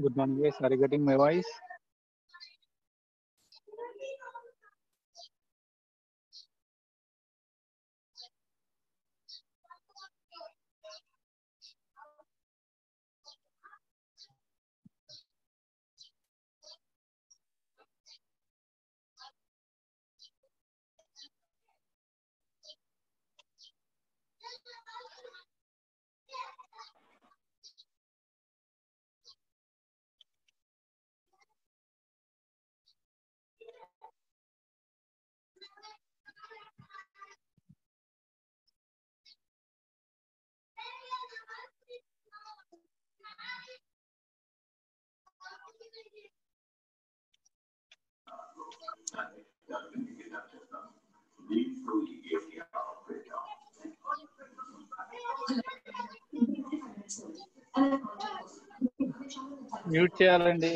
Good morning, guys. Are you getting my voice? Mute చేయాలండి.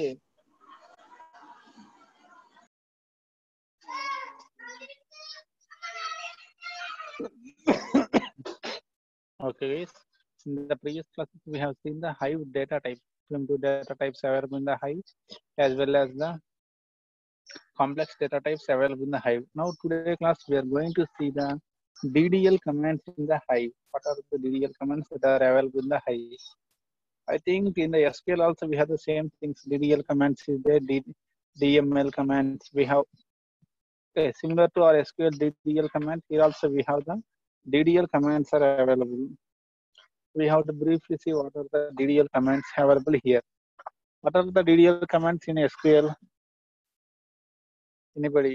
Okay, guys. In the previous classes, we have seen the Hive data type. Primitive data types available in the Hive, as well as the complex data types available in the Hive. Now, today class, we are going to see the DDL commands in the Hive. What are the DDL commands that are available in the Hive? I think in the SQL also we have the same things. DDL commands is there, DML commands. We have similar to our SQL DDL commands. Here also we have the DDL commands are available. We have to briefly see what are the DDL commands available here. What are the DDL commands in SQL? Anybody?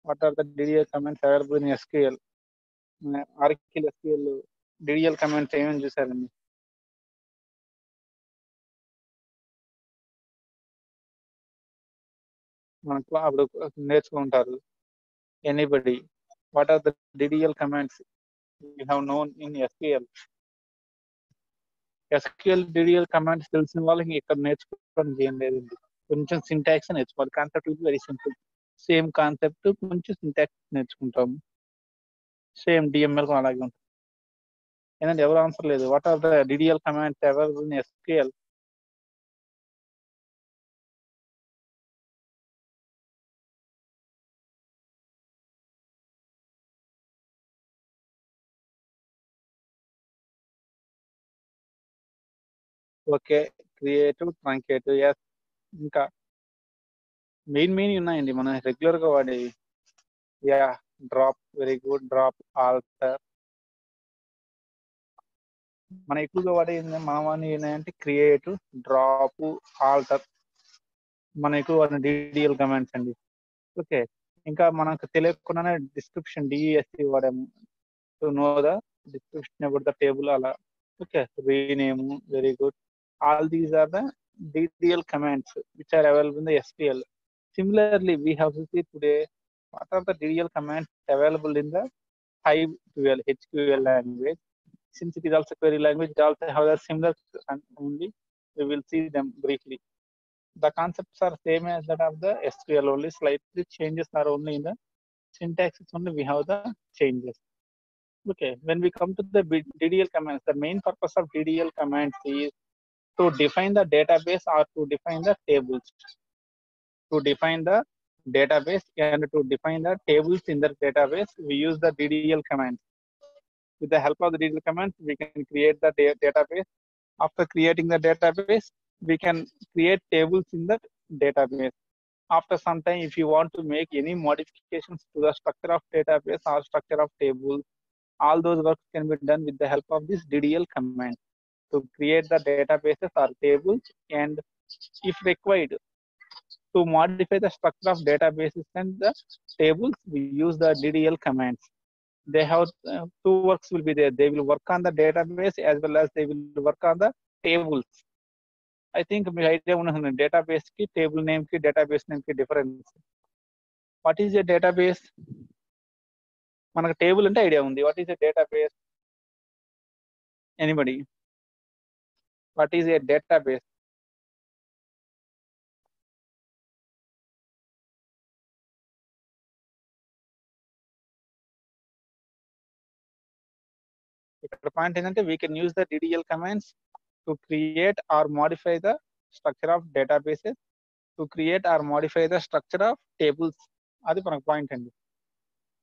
What are the DDL commands available in SQL? Oracle SQL DDL commands ఏమని చూసారండి? మనకు అప్పుడు నేర్చుకుంటారు. Anybody? What are the DDL commands you have known in SQL? SQL DDL commands తెలిసిన వాళ్ళకి ఇక్కడ నేర్చుకోవడానికి ఏం లేదండి. కొంచెం సింటాక్స్ నేర్చుకోవాలి. Concept is very simple. Same concept కొంచెం సింటాక్స్ నేర్చుకుంటాము. సేమ్ డిఎంఎల్ అలాగే ఉంటుంది. ఏంటంటే ఎవరు ఆన్సర్ లేదు. What are the DDL commands available in SQL? Okay, create, truncate, yes. ఇంకా మెయిన్ ఉన్నాయండి మనం రెగ్యులర్ గా వాడేవి. Yeah, drop, very good. Drop, alter. మనం ఎక్కువగా వాడేది మామూలు ఏంటంటే క్రియేటివ్, డ్రాప్, ఆల్టర్. మనం ఎక్కువ వాడిన డిడిఎల్ కమాండ్స్ అండి. ఓకే, ఇంకా మనకు తెలియకుండానే డిస్క్రిప్షన్ డిఎస్సి వాడాము. To know the description about the table అలా. Okay, rename, very good. All these are the DDL commands which are available in the SQL. Similarly, we have to see today what are the DDL commands available in the Hive HQL language. Since it is also query language, it also have a similar only. We will see them briefly. The concepts are same as that of the SQL, only slightly changes are only in the syntax. Only we have the changes. Okay, when we come to the DDL commands, the main purpose of DDL commands is to define the database or to define the tables. To define the database and to define the tables in the database, we use the DDL commands. With the help of the DDL commands, we can create the database. After creating the database, we can create tables in the database. After some time, if you want to make any modifications to the structure of database or structure of tables, all those works can be done with the help of this DDL command to create the databases or tables, and if required to modify the structure of databases and the tables, we use the DDL commands. They have two works will be there. They will work on the database as well as they will work on the tables. I think me idea ఉన్న database కి table name కి database name కి difference. What is a database? మనకు table అంటే idea ఉంది. What is a database? Anybody? What is a database? ఇక్కడ point ఏంటంటే we can use the DDL commands to create are modify the structure of databases, to create are modify the structure of tables. అది మనకు point అండి.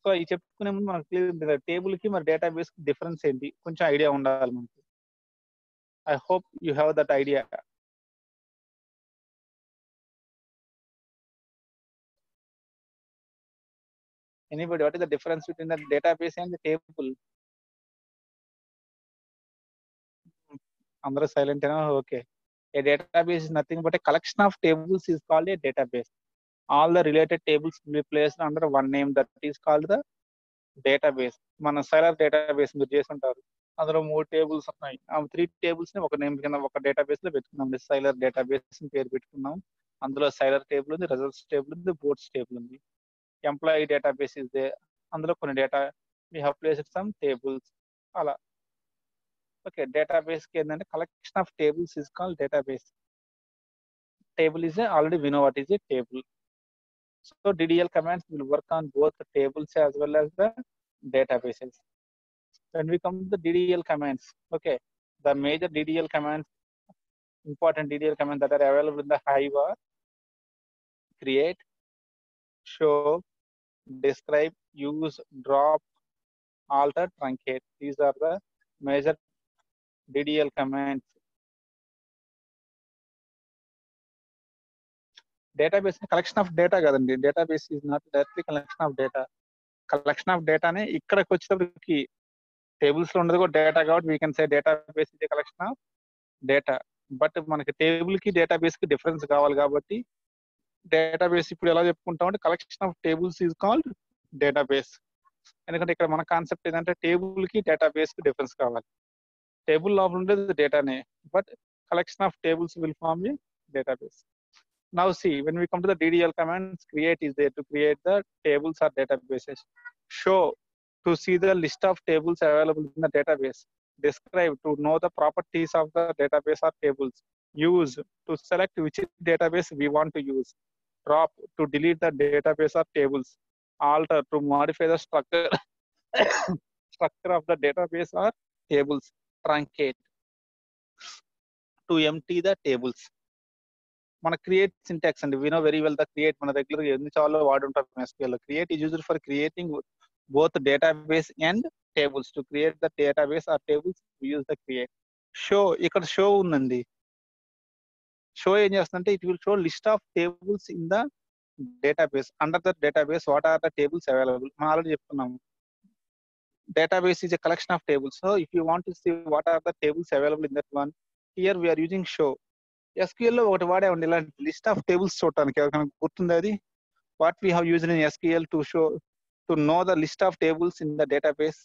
So ఇది చెప్పుకునే ముందు మనకు clear table కి మరి డేటాబేస్ కి డిఫరెన్స్ ఏంటి కొంచెం ఐడియా ఉండాలి మనకి. I hope you have that idea. Anybody, what is the difference between the database and the table? Andra silent, okay. A database is nothing but a collection of tables is called a database. All the related tables will be placed under one name, that is called the database. మన sailor database మీరు చేసి ఉంటారు, అందులో 3 tables ఉన్నాయి. ఆ 3 tables ని ఒక name కింద ఒక డేటాబేస్ లో పెట్టుకున్నాం, సైలర్ డేటాబేస్ పేరు పెట్టుకున్నాం. అందులో సైలర్ టేబుల్ ఉంది, రిజల్ట్స్ టేబుల్ ఉంది, బోర్డ్స్ టేబుల్ ఉంది. ఎంప్లాయీ డేటాబేస్ ఇస్ దే, అందులో కొన్ని data we have placed some tables అలా. ఓకే, డేటాబేస్ కి ఏంటంటే collection of tables is called database. Table is already we know what is a table. So DDL commands will work on both the tables as well as the databases. When we come to the DDL commands, okay, the major DDL commands, important DDL commands that are available in the Hive are create, show, describe, use, drop, alter, truncate. These are the major DDL commands. Database collection of data kadandi. Database is not directly collection of data. Collection of data ne ikkadaki vachetapudiki tables lo undadi kuda data kabatti we can say database is a collection of data. But manaki table ki database ki difference kavali kabatti database ippudu ela cheppukuntam ante collection of tables is called database. ఎందుకంటే ఇక్కడ మన concept ఏంటంటే table కి database కి difference కావాలి. Table లోపల ఉండేది డేటానే, but collection of tables will form a database. Now see, when we come to the DDL commands, create is there to create the tables or databases. Show, to see the list of tables available in the database. Describe, to know the properties of the database or tables. Use, to select which database we want to use. Drop, to delete the database or tables. Alter, to modify the structure structure of the database or tables. Truncate, to empty the tables. మన create syntax అండి, we know very well the create మన regular ఎన్నిసార్లు వాడుంటాం SQL. Create is used for creating both database and tables. To create the database or tables we use the create. Show, ఇక్కడ show ఉందండి. Show ఏం చేస్తుందంటే it will show list of tables in the database. Under the database what are the tables available. మనం already చెప్తున్నాము database is a collection of tables. So if you want to see what are the tables available in that one, here we are using show. SQL లో ఒకటి వాడే ఉండి ఇలాంటి list of tables చూడటానికి ఎవరికైనా గుర్తుంది అది? What we have used in SQL to show, to know the list of tables in the database.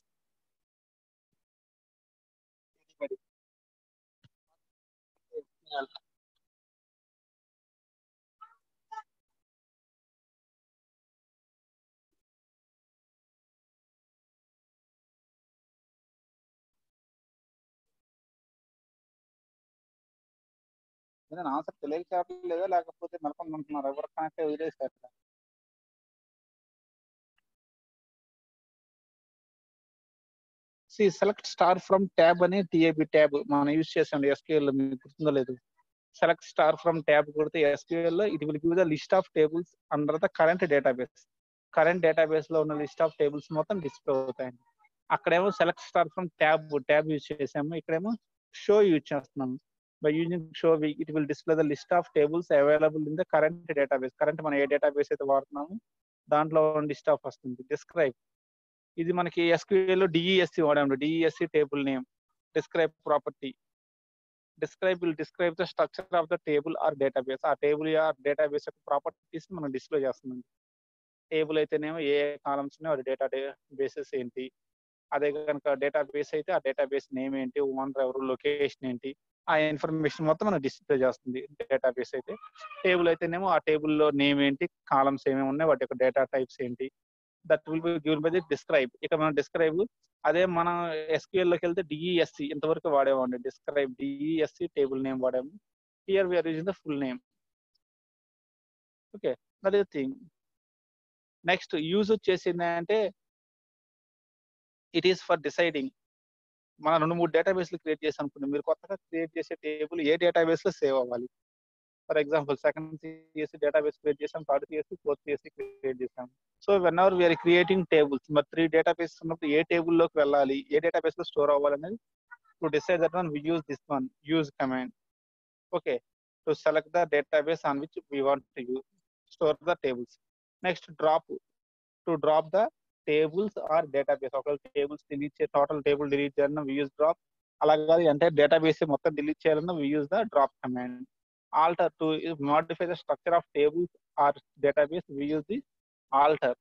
Answer తెలియకపోలేదా లేకపోతే మెలకొంటున్నారు ఎవరు కనెక్ట్ వదిలేసారు? సెలెక్ట్ స్టార్ ఫ్రమ్ ట్యాబ్ అని TAB ట్యాబ్ మనం యూజ్ చేసాం SQL లో, మీకు గుర్తుందో లేదు? సెలెక్ట్ స్టార్ ఫ్రమ్ ట్యాబ్ కొడితే SQL లో it will give the list of tables under the current database. Current database లో ఉన్న లిస్ట్ ఆఫ్ టేబుల్స్ మొత్తం డిస్ప్లే అవుతాయండి. అక్కడేమో select star from tab use చేసాము, ఇక్కడేమో షో యూజ్ చేస్తున్నాము. By using show it will display the list of tables available in the current database. Current మనం ఏ database అయితే వాడుతున్నామో దాంట్లో లిస్ట్ ఆఫ్ వస్తుంది. డిస్క్రైబ్, ఇది మనకి SQL లో DESC వాడాము, DESC table name. Describe property, describe will describe the structure of the table or database. ఆ table or database యొక్క ప్రాపర్టీస్ మనం డిస్ప్లే చేస్తున్నాం. టేబుల్ అయితేనేమో ఏ కాలమ్స్ ఉన్నాయి, డేటా బేసెస్ ఏంటి, అదే కనుక డేటాబేస్ అయితే ఆ డేటాబేస్ నేమ్ ఏంటి, ఓనర్ ఎవరు, లొకేషన్ ఏంటి, ఆ ఇన్ఫర్మేషన్ మొత్తం మనం డిస్ప్లే చేస్తుంది డేటాబేస్ అయితే. టేబుల్ అయితేనేమో ఆ టేబుల్లో నేమ్ ఏంటి, కాలమ్స్ ఏమేమి ఉన్నాయి, వాటి యొక్క డేటా టైప్స్ ఏంటి, that will be given by the describe. ఇక మనం డిస్క్రైబ్, అదే మనం SQL లోకి వెళ్తే DESC ఇంతవరకు వాడేవాడి. డిస్క్రైబ్ DESC టేబుల్ నేమ్ వాడాము. Here we're using the full name. Okay, that is thing. Next use వచ్చేసింది అంటే ఇట్ ఈస్ ఫర్ డిసైడింగ్ మనం 2-3 డేటాబేస్లు క్రియేట్ చేసాం అనుకోండి, మీరు కొత్తగా క్రియేట్ చేసే టేబుల్ ఏ డేటాబేస్‌లో సేవ్ అవ్వాలి. For example second CSC database create చేసాం, third CSC, fourth CSC create చేసాం. So whenever we are creating tables, మరి 3 డేటాబేసెస్ ఉన్నప్పుడు ఏ టేబుల్‌లోకి వెళ్ళాలి, ఏ డేటాబేస్‌లో స్టోర్ అవ్వాలనేది to decide that one we use this one use command. Okay. To select the database on which we want to store the tables. Next drop, to drop the tables or database. ఒకవేళ tables delete చేయాలి, total table delete చేయాలన్నా we use drop. అలా కాదు entire database మొత్తం delete చేయాలన్నా we use the drop command. Alter, to modify the structure of tables or database, we use this alter.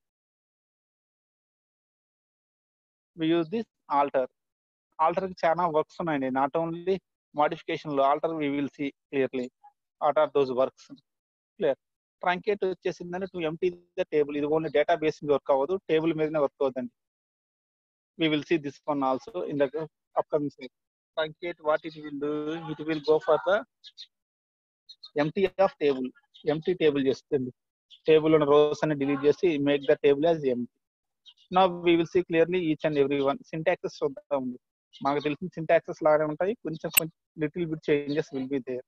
We use this alter. Alter కి చాలా works ఉన్నాయండి. Not only modification లో alter we will see clearly what are those works. Clear. Truncate వచ్చేసిందంటే to empty the table. ఇది only database మీద work అవ్వదు, table మీదనే work అవుతుంది. We will see this one also in the upcoming slide. Truncate, what it will do, it will go for the empty of table. Empty table చేస్తుంది. Table ఉన్న rows అని delete చేసి make the table as empty. Now we will see clearly each and every one. Syntaxes చూద్దాం. మాకు తెలిసిన syntaxes లాగానే ఉంటాయి, కొంచెం little bit changes will be there.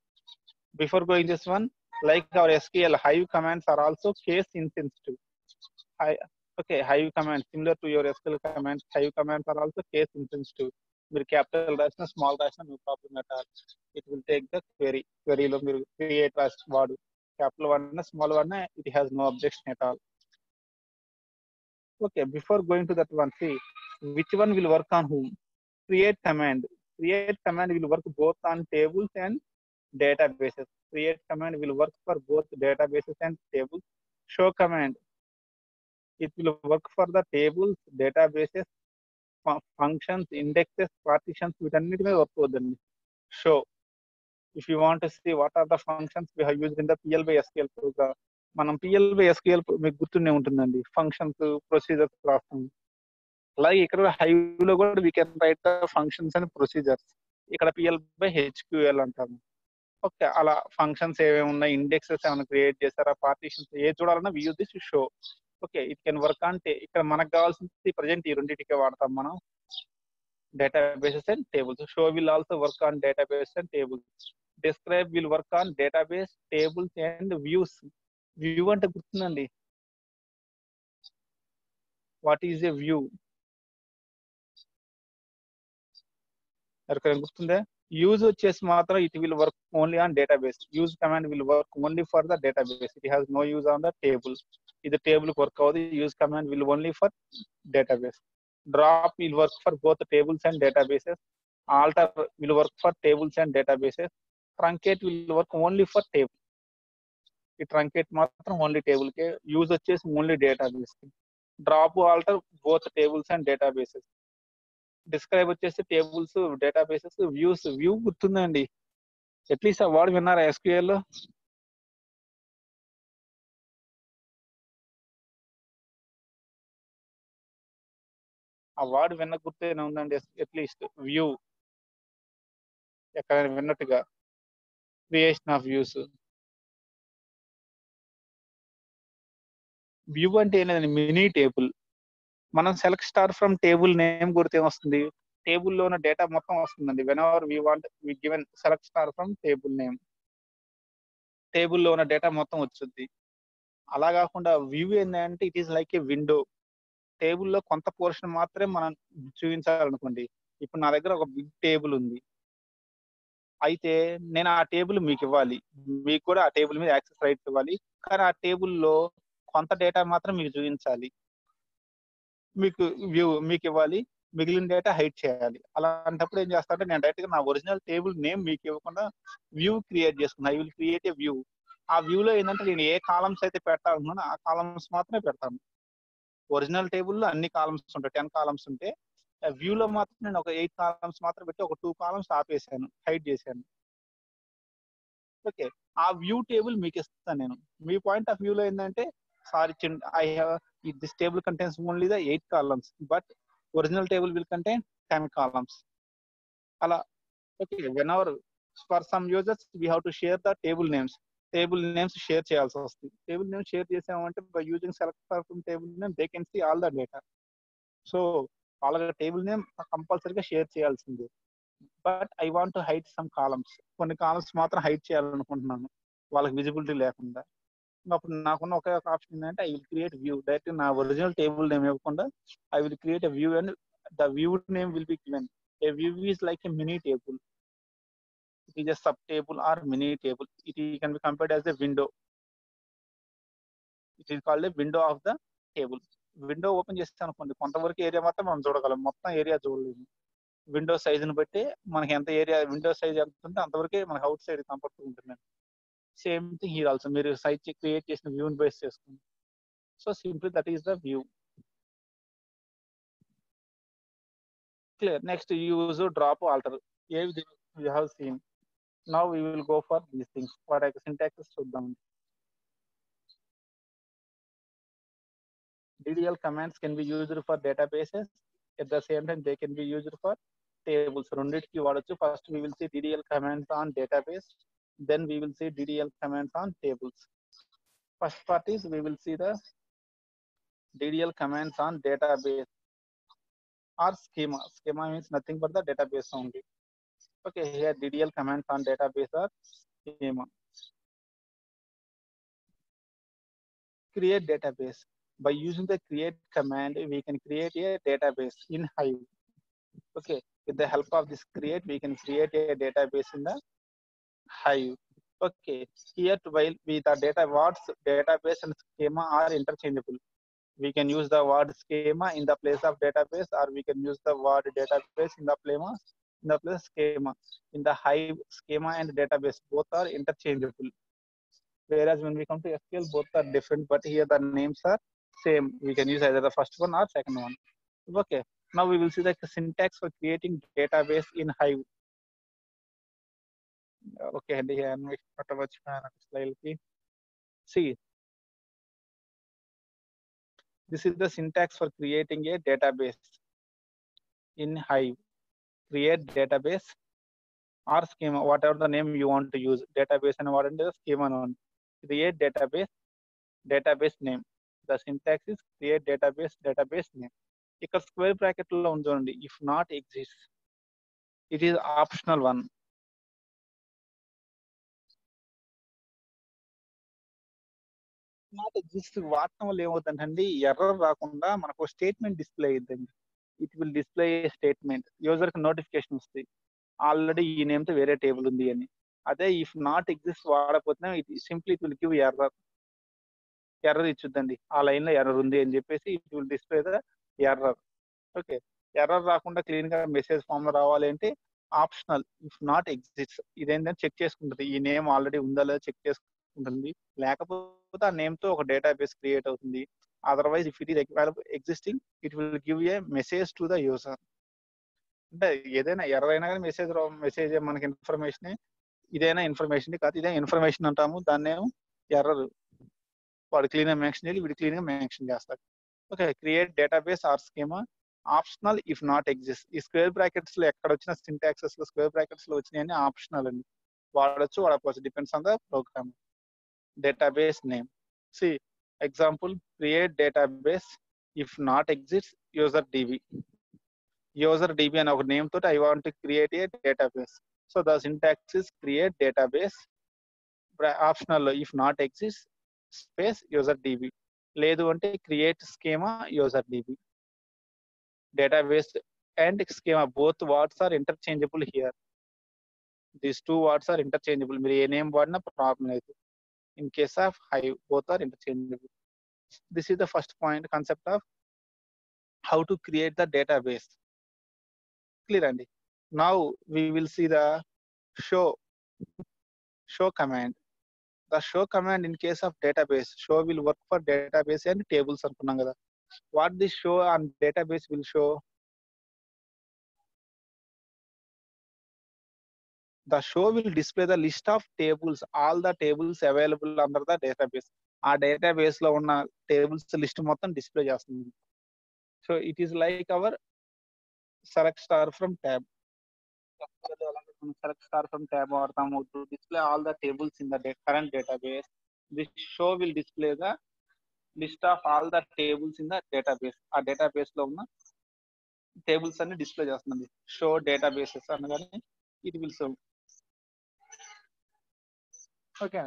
Before going this one, like our SQL, hive commands are also case insensitive. Okay, hive commands similar to your SQL commands, hive commands are also case insensitive. మీరు capital రాసిన small రాసిన no problem at all, it will take the query. క్వెరీలో మీరు create రాసి వాడు capital one, small one, it has no objection at all. Okay, before going to that one, see which one will work on whom. Create command. Create command will work both on tables and databases. Create command will work for both databases and tables. Show command, it will work for the tables, databases, functions, indexes, partitions, వీటన్నిటి మీద work అవుతుంది. Show, if you want to see what are the functions we have used in the PL by SQL program, మనం PL by SQL మీకు గుర్తుండే ఉంటుందండి, functions, procedures రాస్తాం. అలాగే ఇక్కడ హైవ్ లో కూడా we can write the functions and procedures. ఇక్కడ PL by HQL అంటాము. ఓకే, అలా ఫంక్షన్స్ ఏమేమి ఉన్నాయి, ఇండెక్సెస్ ఏమైనా క్రియేట్ చేస్తారా, పార్టీషన్స్ ఏ చూడాలన్నా we use this show. Okay, it can work అంటే ఇక్కడ మనకు కావాల్సింది ప్రజెంట్ ఈ రెండింటికే వాడతాం మనం, databases and tables. Show will also work on database and tables. Describe will work on database, tables and views. View అంటే గుర్తుందండి, వాట్ ఈజ్ ఏ వ్యూ? ఎవరికైనా గుర్తుందా? యూజ్ వచ్చేసి మాత్రం it will work only on database. Use command will work only for the database. It has no use on the table. ఇది table work అవ్వదు. Use command will only for database. Drop will work for both tables and databases. Alter will work for tables and databases. Truncate will work only for table. ఈ truncate మాత్రం only table కే. Use వచ్చేసి only database. Drop, alter both tables and databases. Describe వచ్చేసి tables, databases, views. View గుర్తుందండి, at least ఆ word విన్నారా SQL లో? ఆ వర్డ్ విన్న గుర్తేనే ఉందండి అట్లీస్ట్. వ్యూ ఎక్కడైనా విన్నట్టుగా, క్రియేషన్ ఆఫ్ వ్యూస్. వ్యూ అంటే ఏంటంటే మినీ టేబుల్. మనం select star from table name కొడితే వస్తుంది, టేబుల్లో ఉన్న డేటా మొత్తం వస్తుందండి. Whenever we want we given select star from table name, టేబుల్లో ఉన్న డేటా మొత్తం వచ్చింది. అలా కాకుండా వ్యూ ఏంటంటే it is like a window. టేబుల్లో కొంత పోర్షన్ మాత్రమే మనం చూపించాలనుకోండి. ఇప్పుడు నా దగ్గర ఒక బిగ్ టేబుల్ ఉంది, అయితే నేను ఆ టేబుల్ మీకు ఇవ్వాలి, మీకు కూడా ఆ టేబుల్ మీద యాక్సెస్ రైట్స్ ఇవ్వాలి. కానీ ఆ టేబుల్లో కొంత డేటా మాత్రం మీకు చూపించాలి. మీకు వ్యూ మీకు ఇవ్వాలి, మిగిలిన డేటా హైడ్ చేయాలి. అలాంటప్పుడు ఏం చేస్తానంటే నేను డైరెక్ట్ గా నా ఒరిజినల్ టేబుల్ నేమ్ మీకు ఇవ్వకుండా వ్యూ క్రియేట్ చేసుకున్నాను. I will create a view. ఆ వ్యూలో ఏంటంటే నేను ఏ కాలమ్స్ అయితే పెట్టాలనుకున్నానో ఆ కాలమ్స్ మాత్రమే పెడతాను. ఒరిజినల్ టేబుల్లో అన్ని కాలమ్స్ ఉంటాయి, 10 కాలమ్స్ ఉంటే వ్యూలో మాత్రం నేను ఒక 8 కాలమ్స్ మాత్రం పెట్టి ఒక 2 కాలమ్స్ ఆపేసాను, హైడ్ చేశాను. ఓకే, ఆ వ్యూ టేబుల్ మీకు ఇస్తాను నేను. మీ పాయింట్ ఆఫ్ వ్యూలో ఏంటంటే, sorry I have this table contains only the 8 columns but original table will contain 10 columns. అలా. Okay, when our for some users we have to share the table names. Table names share చేయాల్సి వస్తుంది. Table names share చేసామంటే by using select from table name they can see all the data. So వాళ్ళ table name కంపల్సరీగా share చేయాల్సిందే. But I want to hide some columns, కొన్ని columns మాత్రం hide చేయాలనుకుంటున్నాను వాళ్ళకి విజిబిలిటీ లేకుండా. అప్పుడు నాకున్న ఒకే ఒక ఆప్షన్ ఏంటంటే I will create view. Direct నా ఒరిజినల్ టేబుల్ నేమ్ ఇవ్వకుండా I will create a view and the view name will be given. A view is like a mini table. It is a sub table or mini table. It can be compared as a window. It is called a window of the table. Window open చేస్తే అనుకోండి, కొంతవరకు area మాత్రం మనం చూడగలం, మొత్తం area చూడలేము. Window సైజుని బట్టి మనకి ఎంత ఏరియా, విండో సైజ్ ఎంత ఉంటే అంతవరకే మనకి అవుట్ సైడ్ కనపడుతూ ఉంటుంది. సేమ్ థింగ్ హియర్ ఆల్సో, మీరు సైజ్ క్రియేట్ చేసిన వ్యూని బేస్ చేసుకోండి. So simply that is the view. Clear. Next use, drop, alter. ఏ విధంగా you have seen. Now we will go for these things. What are the syntaxes చూద్దాం. DDL commands can be used for databases. At the same time, they can be used for tables. రెండిటికి వాడొచ్చు. First we will see DDL commands on database. Then we will see DDL commands on tables. First part is we will see the DDL commands on database or schema. Schema means nothing but the database only. Okay, here DDL commands on database or schema. Create database. By using the create command, we can create a database in Hive. Okay, with the help of this create, we can create a database in the Hive. Okay, here while with the data, words database and schema are interchangeable. We can use the word schema in the place of database, or we can use the word database in the place schema. In the Hive, schema and database both are interchangeable. Whereas when we come to SQL, both are different, but here the names are same. We can use either the first one or second one. Okay, now we will see the syntax for creating database in Hive. Okay, here see, this is the syntax for creating a database in Hive. Create database or schema, whatever the name you want to use. Database and what is the schema on. Create database name. The syntax is create database name. ఇక్కడ square bracket లో ఉంది చూడండి, if not exist, it is optional one. Not exist వాడటం వల్ల ఏమవుతుందండి, error రాకుండా మనకు statement display అయ్యిందండి. It will display statement, user కి నోటిఫికేషన్ వస్తాయి ఆల్రెడీ ఈ నేమ్ తో వేరే టేబుల్ ఉంది అని. అదే ఇఫ్ నాట్ ఎగ్జిస్ట్ వాడకపోతే it simply it will give error ఇచ్చుద్దండి. ఆ లైన్ లో ఎర్రర్ ఉంది అని చెప్పేసి it will display the error. Okay, error రాకుండా క్లీన్ గా మెసేజ్ ఫామ్ లో రావాలి అంటే ఆప్షనల్ ఇఫ్ నాట్ ఎగ్జిస్ట్. ఇదేంటంటే చెక్ చేసుకుంటుంది, ఈ నేమ్ ఆల్రెడీ ఉందా లేదా చెక్ చేసుకుంటుంది. లేకపోతే ఆ నేమ్ తో ఒక డేటాబేస్ క్రియేట్ అవుతుంది. Otherwise if it is existing, it will give a message to the user. అంటే ఏదైనా ఎర్రర్ అయినా కానీ మెసేజ్ మనకి ఇన్ఫర్మేషన్, ఇదైనా ఇన్ఫర్మేషన్ కాదు, ఇదే ఇన్ఫర్మేషన్ అంటాము. దాన్ని ఎర్రర్ వాడు క్లీన్ గా మెన్షన్ చేయాలి, వీడు క్లీన్ గా మెన్షన్ చేస్తాడు. Okay, create database or schema optional if not exist. ఈ స్క్వేర్ బ్రాకెట్స్ లో ఎక్కడ వచ్చిన సింటాక్సెస్ లో స్క్వేర్ బ్రాకెట్స్ లో వచ్చినాయని ఆప్షనల్ అండి. వాడచ్చు వాడకపోవచ్చు, depends on the program. Database name, see example create database if not exist user DB. User DB అనే ఒక నేమ్ తోటి I want to create a database. So the syntax is create database optional if not exist space user DB. లేదు అంటే create schema user DB. Database and schema both words are interchangeable here. These two words are interchangeable. మీరు ఏ name వాడినా problem లేదు. In case of Hive, both are interchangeable. This is the first point, concept of how to create the database. Clear andi. Now we will see the show command. The show command in case of database, show will work for database and tables అనుకున్నాం కదా. What this show on database will show? The show will display the list of tables, all the tables available under the database. ఆ database లో ఉన్న tables list మొత్తం display చేస్తుంది. So it is like our select star from tab. Select star from tab వాడతాము to display all the tables in the current database. This show will display the list of all the tables in the database. ఆ database లో ఉన్న tables అన్ని display చేస్తుంది. Show databases అనగానే it will show. Okay,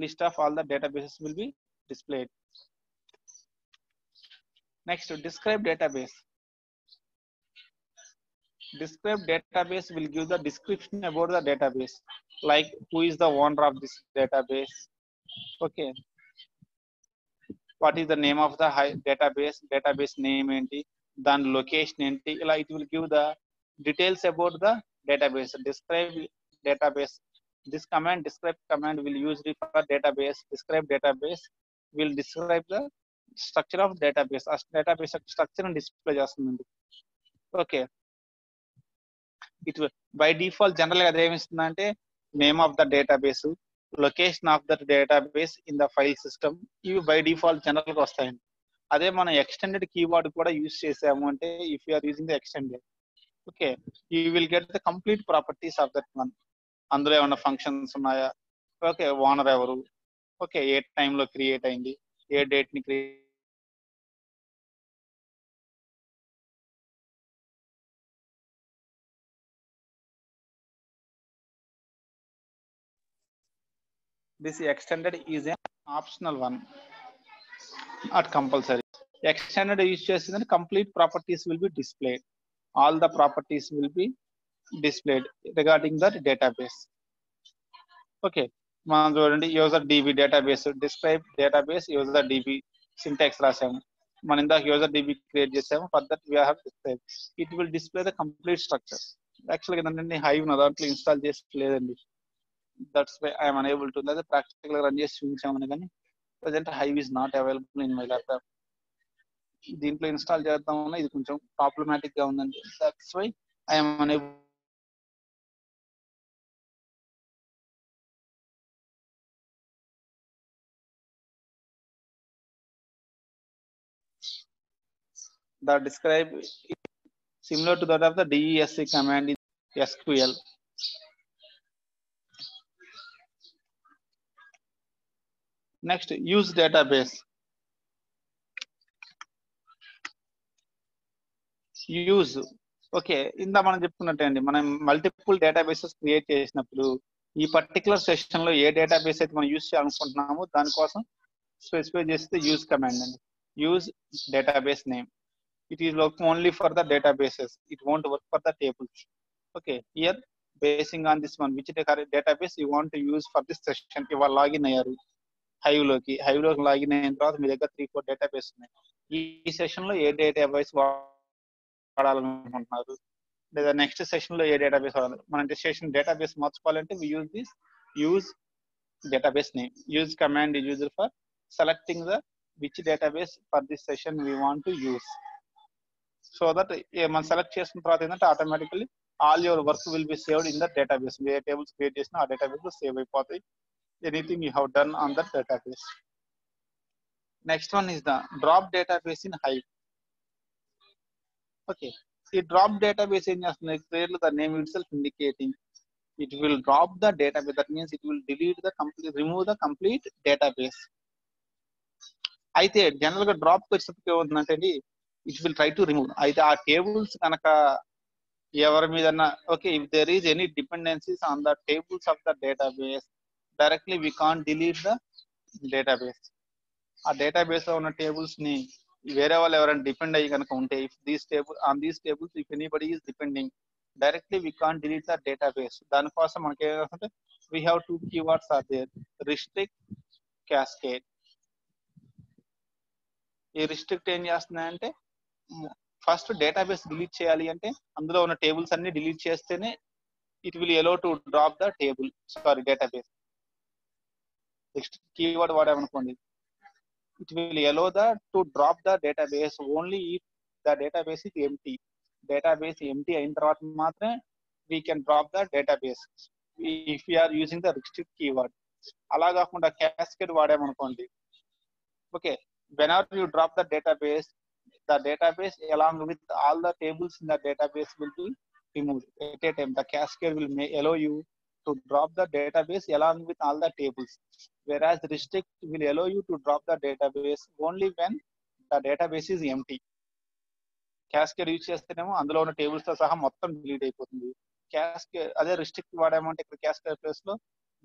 list of all the databases will be displayed. Next, describe database. Describe database will give the description about the database, like who is the owner of this database. Okay, what is the name of the database name enti, then location enti, ila it will give the details about the database. Describe database. This command, describe command, will use for database. Describe database will describe the structure of database. As database structure and display చేస్తుంది. Okay, it will by default generally అది ఏమిస్తుందంటే name of the database, location of the database in the file system, ఇవి by default general గా వస్తాయండి. అదే మనం extended keyword కూడా use చేసాము అంటే, if you are using the extended, okay, you will get the complete properties of that one. అందులో ఏమైనా ఫంక్షన్స్ ఉన్నాయా, ఓకే, ఓనర్ ఎవరు, ఓకే, ఏ టైంలో క్రియేట్ అయింది, ఏ డేట్ ని create, this extended is an optional one, not compulsory. Extended use చేసిందని complete properties will be displayed. All the properties will be displayed regarding that database. Okay, మనం చూడండి user DB database, describe database user DB syntax రాసాము. మనం ఇందాక user DB create చేసాము. For that we have describe. It will display the complete structure. యాక్చువల్గా ఏంటంటే Hive నా దాంట్లో ఇన్స్టాల్ చేసి లేదండి, that's why I'm unable to. లేదా ప్రాక్టికల్ గా రన్ చేసి చూపించామని, కానీ present Hive is not available in my laptop. దీంట్లో ఇన్స్టాల్ చేద్దామన్నా ఇది కొంచెం ప్రాబ్లమాటిక్ గా ఉందండి. That's why I'm unable. The describe similar to that of the DESC command in SQL. Next, use database. Use, okay, ఇందా మనం చెప్పుకున్నట్టే అండి, మనం మల్టిపుల్ డేటాబేసెస్ క్రియేట్ చేసినప్పుడు ఈ పర్టికులర్ సెషన్ లో ఏ డేటాబేస్ అయితే మనం యూజ్ చేయాలనుకుంటున్నామో దానికోసం స్పెసిఫై చేస్తే యూజ్ కమాండ్ అండి. Use database name. It is work only for the databases, it won't work for the tables. Okay, here basing on this one which database you want to use for this session. ఇవాళ login అయ్యారు hive లోకి login అయిన తర్వాత మీ దగ్గర 3-4 database ఉన్నాయి. ఈ session లో ఏ database వాడాలనుకుంటున్నారు, లేదా నెక్స్ట్ సెషన్ లో ఏ డేటాబేస్ వాడాలి, మనం సెషన్ డేటాబేస్ మార్చుకోవాలంటే we use this use database name. Use command is used for selecting the which database for this session we want to use. So that మనం select చేసిన తర్వాత ఏంటంటే automatically all your work will be saved in the database. ఏ tables create చేసినా ఆ database లో save అయిపోతాయి. Anything you have done on that database. Next one is the drop database in Hive. Okay, ఈ drop database ఏం చేస్తుంది, clearly the name itself indicating it will drop the database. That means it will delete the complete, remove the complete database. అయితే general గా drop వచ్చేటప్పుడు ఏమవుతుందంటే it will try to remove. అయితే ఆ tables కనుక ఎవరి మీదన్నా, okay, if there is any dependencies on the tables of the database, directly we can't delete the database. ఆ డేటాబేస్ లో ఉన్న టేబుల్స్ ని వేరే వాళ్ళు ఎవరైనా డిపెండ్ అయ్యి కనుక ఉంటే, if these table on these tables if anybody is depending, directly we can't delete the database. దానికోసం మనకి ఏమంటే we have 2 keywords are there, restrict, cascade. ఈ రిస్ట్రిక్ట్ ఏం చేస్తున్నాయంటే ఫస్ట్ డేటాబేస్ డిలీట్ చేయాలి అంటే అందులో ఉన్న టేబుల్స్ అన్ని డిలీట్ చేస్తేనే it will allow to drop the table, sorry database. Next keyword వాడామనుకోండి, it will allow to drop the database only if the database is empty. Database empty అయిన తర్వాత మాత్రమే we can drop the database if we are using the restrict keyword. అలా కాకుండా cascade వాడామనుకోండి, okay, whenever you drop the database along with all the tables in the database will be removed at a time. The cascade will allow you to drop the database along with all the tables, whereas restrict will allow you to drop the database only when the database is empty. Cascade use చేస్తేనేమో అందులో ఉన్న tables తో సహా మొత్తం delete అయిపోతుంది. Cascade అదే restrict వాడామంటే ఇక్కడ క్యాస్కేడ్ ప్లేస్ లో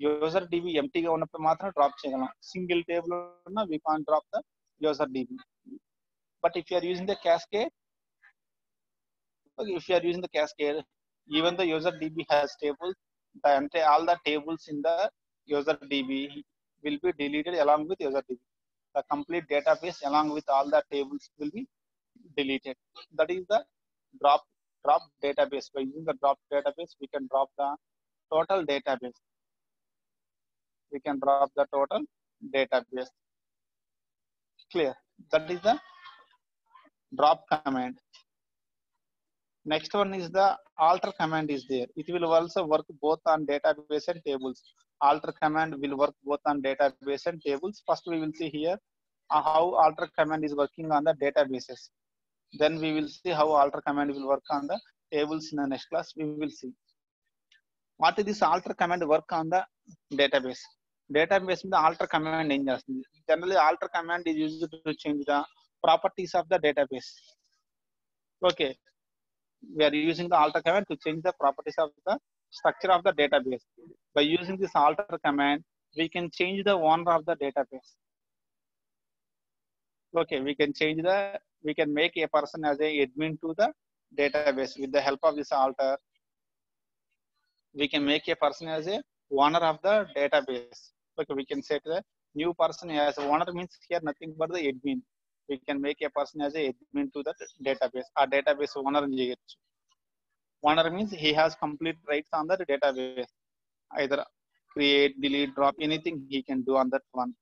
యూజర్ డిబి ఎంటీగా ఉన్నప్పుడు మాత్రం డ్రాప్ చేయగలం. సింగిల్ టేబుల్ ఉన్న we can drop the user DB. But if you are using the cascade, if you are using the cascade, even the user DB has tables, all the tables in the user DB will be deleted along with user DB. The complete database along with all the tables will be deleted. That is the drop database. By using the drop database, we can drop the total database. We can drop the total database. Clear? That is the drop command. Next one is the alter command is there. It will also work both on database and tables. Alter command will work both on database and tables. First we will see here how alter command is working on the databases. Then we will see how alter command will work on the tables in the next class. We will see. What is this alter command work on the database? Database in the alter command ఏం చేస్తుంది? Generally alter command is used to change the properties of the database. Okay. We are using the alter command to change the properties of the structure of the database. By using this alter command, we can change the owner of the database. Okay, we can make a person as a admin to the database with the help of this alter. We can make a person as a owner of the database. Okay, we can set the new person as owner means here nothing but the admin. We can make a person as a admin to the database. Our database owner చేయొచ్చు. Owner means he has complete rights on the database. Either create, delete, drop, anything he can do on that one.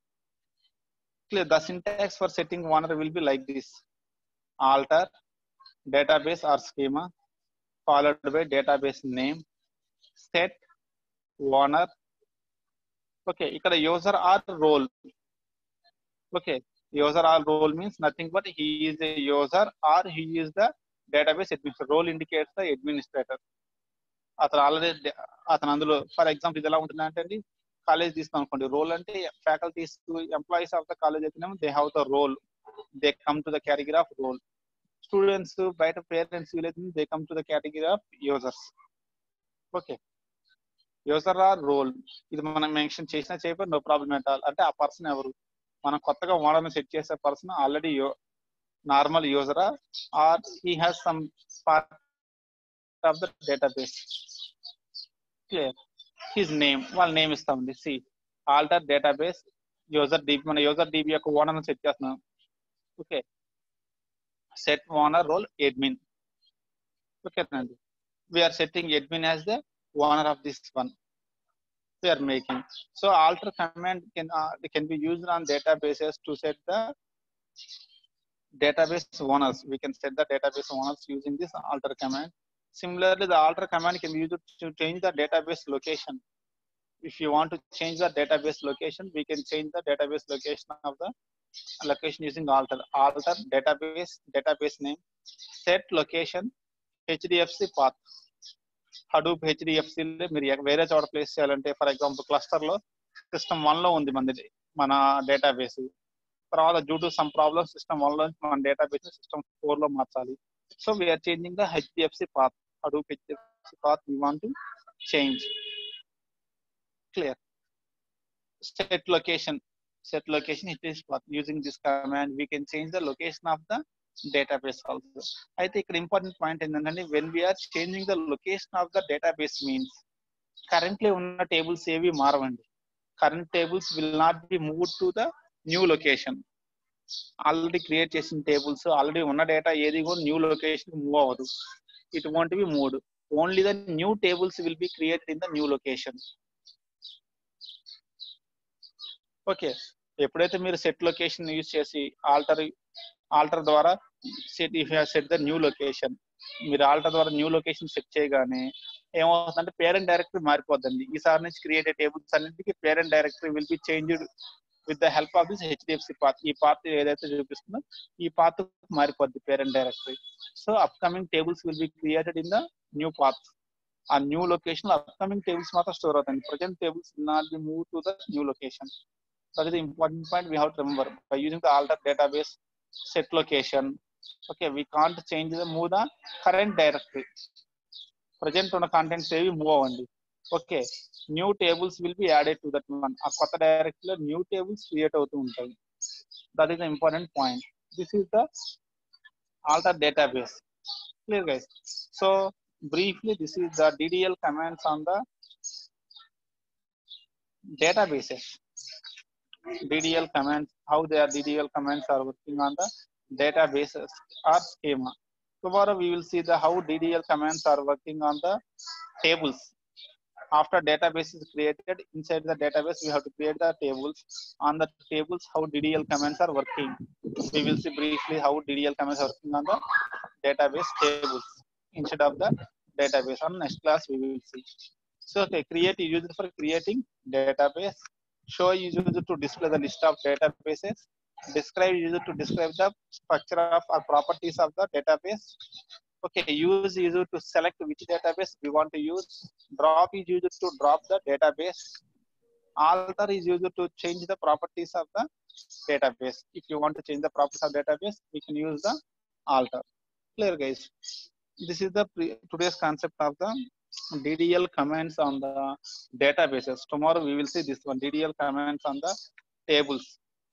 Clear. The syntax for setting owner will be like this: alter database or schema followed by database name, set owner. Okay, ikkada user or role. Okay, user or role means nothing but he is a user or he is the database administrator. Role indicates the administrator. అతను already అతను అందులో for example ఇది ఎలా ఉంటుంది అంటే అండి, college తీస్తాం అనుకోండి. రోల్ అంటే faculties employees of the college అయితేనేమో they have the role, they come to the category of role. Students బయట పేరెంట్స్ వీలైతే they come to the category of users. Okay, user or role ఇది మనం mention చేసినా చేయకపోతే no problem at all. అంటే ఆ person ఎవరు, మనం కొత్తగా ఓనర్ని సెట్ చేసే పర్సన్ ఆల్రెడీ నార్మల్ యూజరా or he has some part of the database. Clear. His name, వాళ్ళ నేమ్ ఇస్తామండి. See alter database user DB, మన యూజర్ డిబి యొక్క ఓనర్ సెట్ చేస్తున్నాం. Okay, set owner role admin. ఓకేనండి, we are setting admin as the owner of this one we are making. So alter command can be used on databases to set the database owners. We can set the database owners using this alter command. Similarly, the alter command can be used to change the database location. If you want to change the database location, we can change the database location of the location using alter. Alter database name, set location, HDFC path. Hadoop HDFC మీరు వేరే చోట place చేయాలంటే for example cluster లో system 1 లో ఉంది మన database. తర్వాత due to some problem system 1 లో మన డేటాబేస్ సిస్టమ్ 4 లో మార్చాలి. So we're changing the HDFC path. Hadoop HDFC path we want to change. Clear. Set location HDFC path. Using this command we can change the location of the database also. అయితే ఇక్కడ important point ఏంటంటే when we are changing the location of the database means currently ఉన్న tables ఏవి మారవండి. Current tables will not be moved to the new location. Already create చేసిన tables already ఉన్న data ఏది కూడా new location move అవ్వదు. It want be moved. Only the new tables will be created in the new location. Okay, ఎప్పుడైతే మీరు set location use చేసి alter ద్వారా set the new location, మీరు ఆల్టర్ ద్వారా న్యూ లొకేషన్ సెట్ చేయగానే ఏమవుతుందంటే parent directory మారిపోద్దండి. ఈసారి నుంచి క్రియేట్ టేబుల్స్ అన్నింటికి parent directory will be changed with the help of this HDFC path. ఈ పాత్ ఏదైతే చూపిస్తుందో ఈ పాత్ మారిపోద్ది parent directory. So upcoming tables will be created in the new path. ఆ న్యూ లొకేషన్ లో upcoming tables మాత్రం store అవుతాయి. Present tables will not be move to the new location. That is the important point we have to remember. By using the alter database, set location, Okay, we can't change the move the current directory. Present ఉన్న contents ఏవి move అవ్వండి. Okay, new tables will be added to that one. ఆ కొత్త డైరెక్టరీలో new tables create అవుతూ ఉంటాయి. That is the important point. This is the alter database. Clear guys? So briefly, this is the DDL commands on the databases. DDL commands, how their DDL commands are working on the databases or schema. Tomorrow we will see the how DDL commands are working on the tables. After database is created, inside the database we have to create the tables. On the tables, how DDL commands are working. We will see briefly how DDL commands are working on the database tables instead of the database. On next class we will see. So okay, create is used for creating database. Show is used to display the list of databases. Describe is used to describe the structure of or properties of the database. Okay, use is used to select which database we want to use. Drop is used to drop the database. Alter is used to change the properties of the database. If you want to change the properties of database, we can use the alter. Clear guys? This is the today's concept of the DDL commands on the databases. Tomorrow we will see this one, DDL commands on the tables.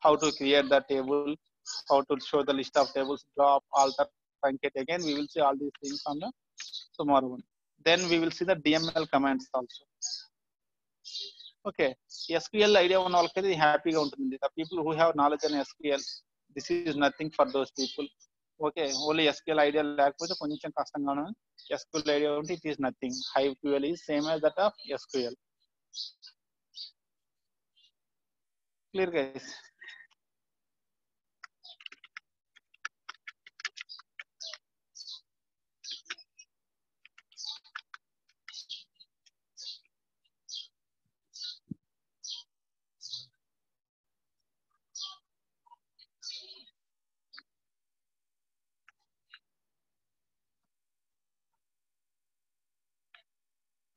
How to create the table, how to show the list of tables, drop, alter, truncate. Again we will see all these things on the tomorrow one. Then we will see the DML commands also. Okay, SQL idea ఉన్న వాళ్ళకి హ్యాపీగా ఉంటుంది. The people who have knowledge in SQL, this is nothing for those people. Okay, only SQL idea లేకపోతే కొంచెం కష్టంగానే, SQL idea ఉంటే it is nothing. HiveQL is same as that of SQL. Clear guys?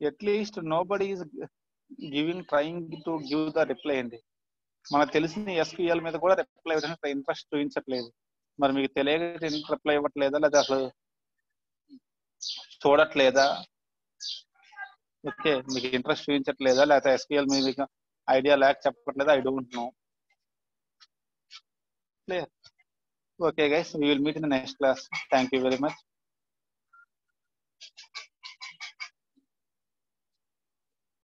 At least nobody is trying to give the reply అండి. మనకు తెలిసిన SQL మీద కూడా reply ఇవ్వడానికి ఇంట్రెస్ట్ చూపించట్లేదు. మరి మీకు తెలియక రిప్లై ఇవ్వట్లేదా, లేదా అసలు చూడట్లేదా? ఓకే, మీకు ఇంట్రెస్ట్ చూపించట్లేదా, లేకపోతే SQL మీద ఐడియా లేక చెప్పట్లేదా? I don't know. Clear? Okay guys, we will meet in the next class. Thank you very much.